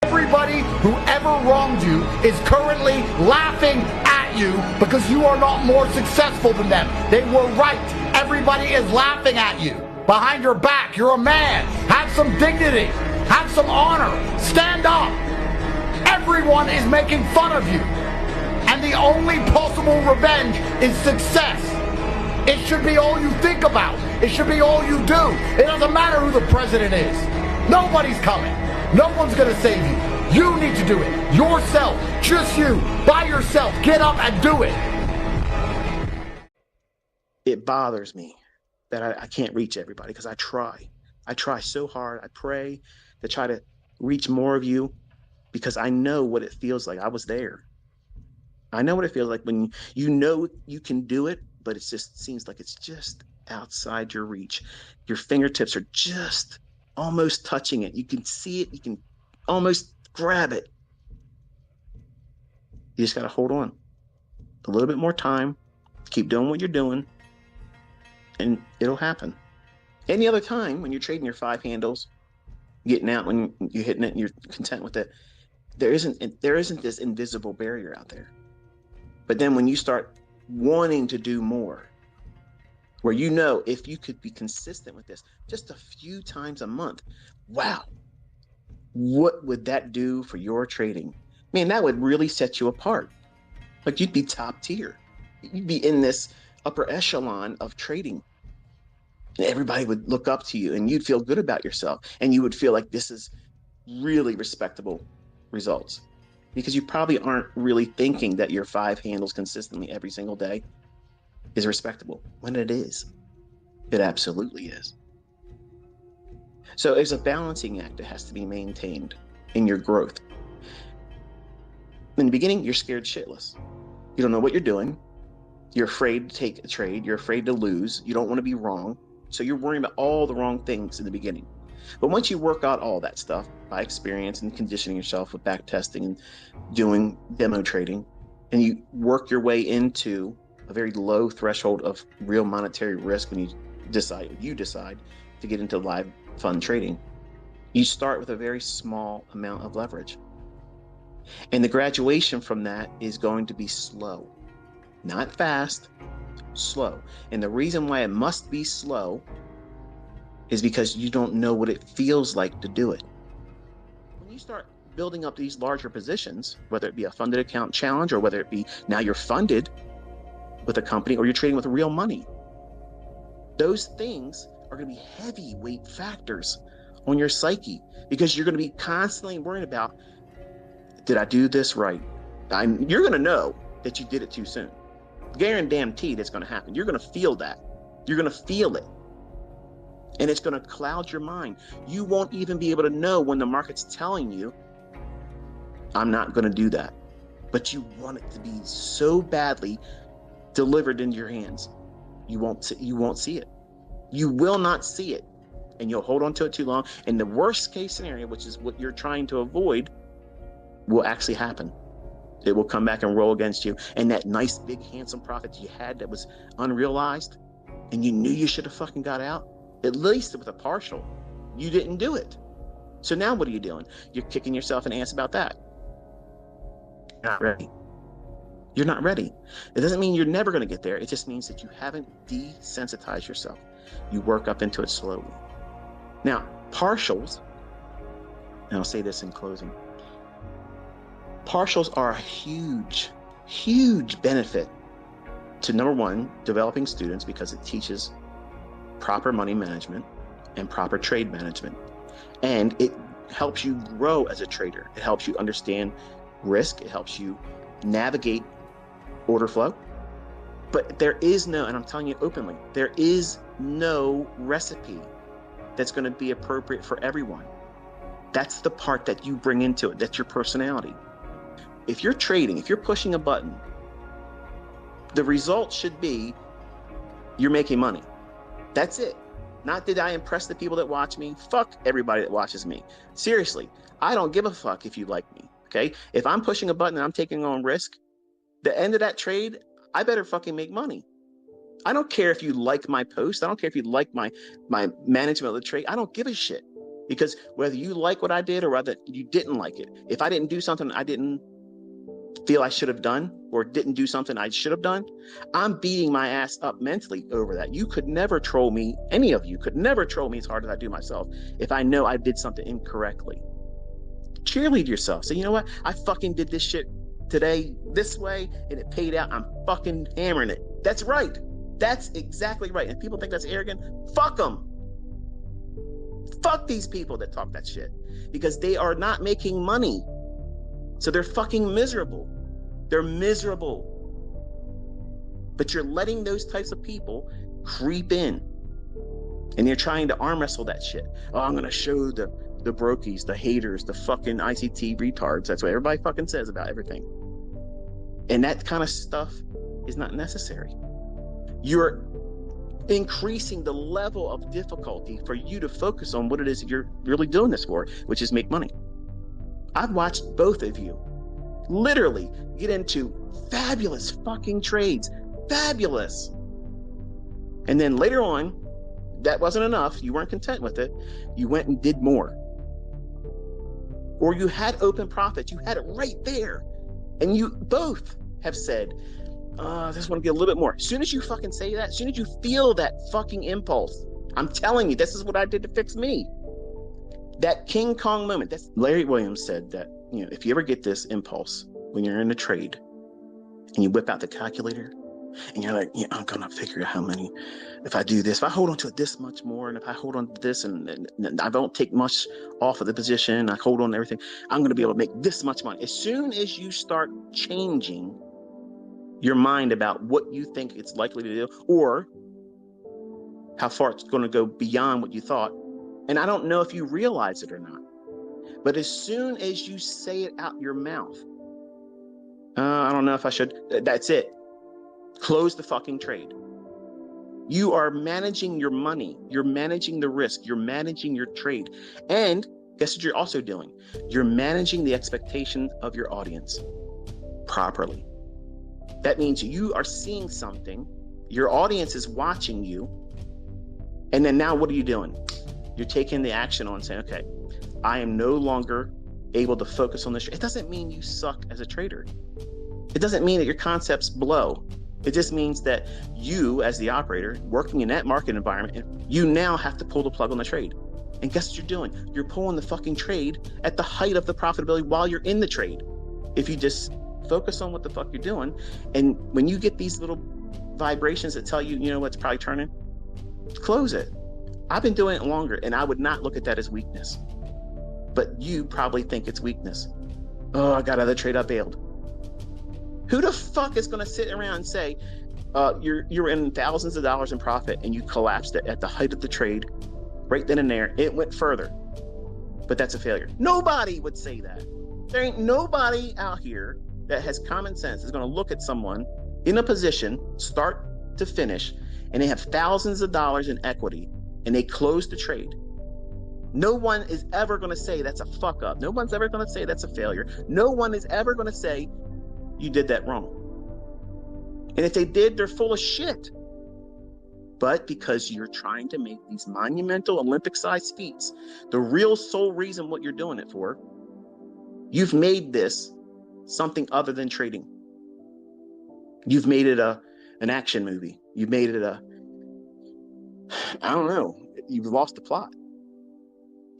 Everybody who ever wronged you is currently laughing at you because you are not more successful than them. They were right. Everybody is laughing at you. Behind your back, you're a man. Have some dignity. Have some honor. Stand up. Everyone is making fun of you. And the only possible revenge is success. It should be all you think about. It should be all you do. It doesn't matter who the president is. Nobody's coming. No one's going to save you. You need to do it. Yourself. Just you. By yourself. Get up and do it. It bothers me that I can't reach everybody because I try. I try so hard. I pray to try to reach more of you because I know what it feels like. I was there. I know what it feels like when you know you can do it, but it just seems like it's just outside your reach. Your fingertips are just almost touching it. You can see it. You can almost grab it. You just got to hold on a little bit more time. Keep doing what you're doing, and it'll happen. Any other time when you're trading your 5 handles, getting out when you're hitting it and you're content with it, there isn't this invisible barrier out there. But then when you start wanting to do more, where you know if you could be consistent with this just a few times a month, wow, what would that do for your trading? Man, that would really set you apart. Like you'd be top tier. You'd be in this upper echelon of trading. And everybody would look up to you and you'd feel good about yourself. And you would feel like this is really respectable results. Because you probably aren't really thinking that your 5 handles consistently every single day is respectable, when it is. It absolutely is. So there's a balancing act that has to be maintained in your growth. In the beginning, you're scared shitless. You don't know what you're doing. You're afraid to take a trade. You're afraid to lose. You don't want to be wrong. So you're worrying about all the wrong things in the beginning. But once you work out all that stuff by experience and conditioning yourself with back testing and doing demo trading, and you work your way into a very low threshold of real monetary risk when you decide to get into live fund trading, you start with a very small amount of leverage. And the graduation from that is going to be slow, not fast, slow. And the reason why it must be slow is because you don't know what it feels like to do it. When you start building up these larger positions, whether it be a funded account challenge or whether it be now you're funded with a company or you're trading with real money, those things are going to be heavyweight factors on your psyche because you're going to be constantly worrying about, did I do this right? You're going to know that you did it too soon. Guaranteed it's going to happen. You're going to feel that. You're going to feel it. And it's going to cloud your mind. You won't even be able to know when the market's telling you, I'm not going to do that. But you want it to be so badly delivered into your hands. You won't see it. You will not see it. And you'll hold on to it too long. And the worst case scenario, which is what you're trying to avoid, will actually happen. It will come back and roll against you. And that nice, big, handsome profit you had that was unrealized, and you knew you should have fucking got out, at least with a partial, you didn't do it. So now what are you doing? You're kicking yourself in the ass about that. You're not ready. You're not ready. It doesn't mean you're never going to get there. It just means that you haven't desensitized yourself. You work up into it slowly. Now, partials, and I'll say this in closing, partials are a huge, huge benefit to, number one, developing students because it teaches proper money management and proper trade management. And it helps you grow as a trader. It helps you understand risk. It helps you navigate order flow. But there is no, and I'm telling you openly, there is no recipe that's going to be appropriate for everyone. That's the part that you bring into it. That's your personality. If you're trading, if you're pushing a button, the result should be you're making money. That's it. Not that I impress the people that watch me. Fuck everybody that watches me. Seriously, I don't give a fuck if you like me. Okay? If I'm pushing a button and I'm taking on risk, the end of that trade, I better fucking make money. I don't care if you like my post. I don't care if you like my management of the trade. I don't give a shit. Because whether you like what I did or whether you didn't like it, if I didn't do something I didn't feel I should have done or didn't do something I should have done, I'm beating my ass up mentally over that. You could never troll me. Any of you could never troll me as hard as I do myself if I know I did something incorrectly. Cheerlead yourself. Say, you know what? I fucking did this shit today this way and it paid out. I'm fucking hammering it. That's right. That's exactly right. And people think that's arrogant. Fuck them. Fuck these people that talk that shit because they are not making money. So they're fucking miserable. They're miserable. But you're letting those types of people creep in and you're trying to arm wrestle that shit. Oh, I'm going to show the brokies, the haters, the fucking ICT retards. That's what everybody fucking says about everything. And that kind of stuff is not necessary. You're increasing the level of difficulty for you to focus on what it is that you're really doing this for, which is make money. I've watched both of you literally get into fabulous fucking trades. Fabulous. And then later on, that wasn't enough. You weren't content with it. You went and did more. Or you had open profits. You had it right there. And you both have said, I just want to get a little bit more. As soon as you fucking say that, as soon as you feel that fucking impulse, I'm telling you, this is what I did to fix me. That King Kong moment. That's Larry Williams said that, you know, if you ever get this impulse when you're in a trade and you whip out the calculator and you're like, yeah, I'm going to figure out how many, if I do this, if I hold on to it this much more, and if I hold on to this and I don't take much off of the position, I hold on to everything, I'm going to be able to make this much money. As soon as you start changing your mind about what you think it's likely to do or how far it's going to go beyond what you thought, and I don't know if you realize it or not, but as soon as you say it out your mouth, I don't know if I should, that's it. Close the fucking trade. You are managing your money. You're managing the risk. You're managing your trade. And guess what you're also doing? You're managing the expectation of your audience properly. That means you are seeing something, your audience is watching you, and then now what are you doing? You're taking the action on saying, okay, I am no longer able to focus on this. It doesn't mean you suck as a trader. It doesn't mean that your concepts blow. It just means that you, as the operator, working in that market environment, you now have to pull the plug on the trade. And guess what you're doing? You're pulling the fucking trade at the height of the profitability while you're in the trade. If you just focus on what the fuck you're doing, and when you get these little vibrations that tell you, you know what's probably turning, close it. I've been doing it longer, and I would not look at that as weakness. But you probably think it's weakness. Oh, I got another trade, I bailed. Who the fuck is going to sit around and say, you're in thousands of dollars in profit and you collapsed it at the height of the trade, right then and there, it went further, but that's a failure? Nobody would say that. There ain't nobody out here that has common sense is going to look at someone in a position, start to finish, and they have thousands of dollars in equity and they close the trade. No one is ever going to say that's a fuck up. No one's ever going to say that's a failure. No one is ever going to say you did that wrong. And if they did, they're full of shit. But because you're trying to make these monumental Olympic-sized feats, the real sole reason what you're doing it for, you've made this something other than trading. You've made it an action movie. You've made it I don't know. You've lost the plot.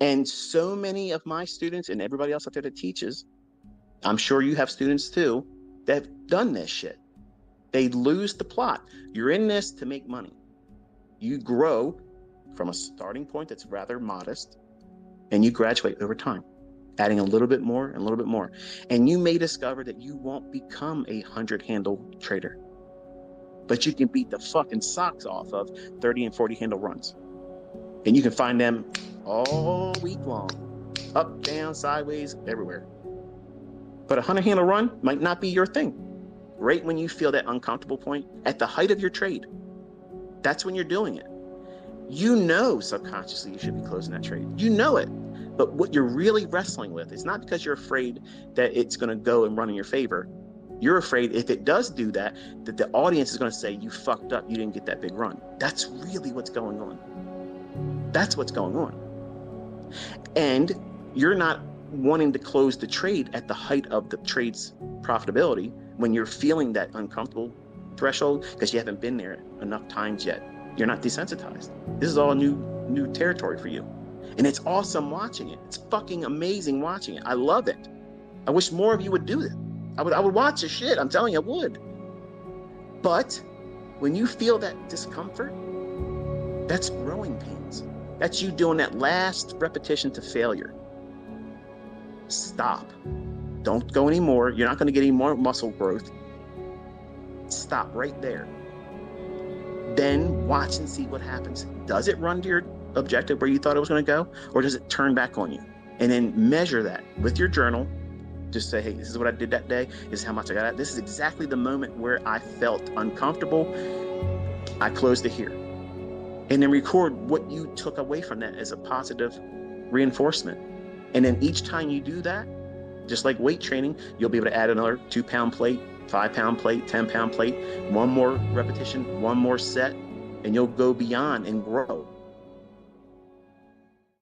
And so many of my students and everybody else out there that teaches, I'm sure you have students too, that have done this shit. They lose the plot. You're in this to make money. You grow from a starting point that's rather modest, and you graduate over time, adding a little bit more and a little bit more. And you may discover that you won't become a 100-handle trader, but you can beat the fucking socks off of 30 and 40 handle runs. And you can find them all week long, up, down, sideways, everywhere. But a 100-handle run might not be your thing. Right when you feel that uncomfortable point, at the height of your trade, that's when you're doing it. You know subconsciously you should be closing that trade. You know it. But what you're really wrestling with is not because you're afraid that it's going to go and run in your favor. You're afraid if it does do that, that the audience is going to say, you fucked up, you didn't get that big run. That's really what's going on. That's what's going on. And you're not wanting to close the trade at the height of the trade's profitability when you're feeling that uncomfortable threshold because you haven't been there enough times yet. You're not desensitized. This is all new territory for you. And it's awesome watching it. It's fucking amazing watching it. I love it. I wish more of you would do it. I would watch the shit. I'm telling you, I would. But when you feel that discomfort, that's growing pains. That's you doing that last repetition to failure. Stop. Don't go anymore. You're not going to get any more muscle growth. Stop right there. Then watch and see what happens. Does it run to your objective where you thought it was going to go? Or does it turn back on you? And then measure that with your journal. Just say, hey, this is what I did that day. This is how much I got out. This is exactly the moment where I felt uncomfortable. I closed it here. And then record what you took away from that as a positive reinforcement. And then each time you do that, just like weight training, you'll be able to add another 2-pound plate, 5-pound plate, 10-pound plate, one more repetition, one more set, and you'll go beyond and grow.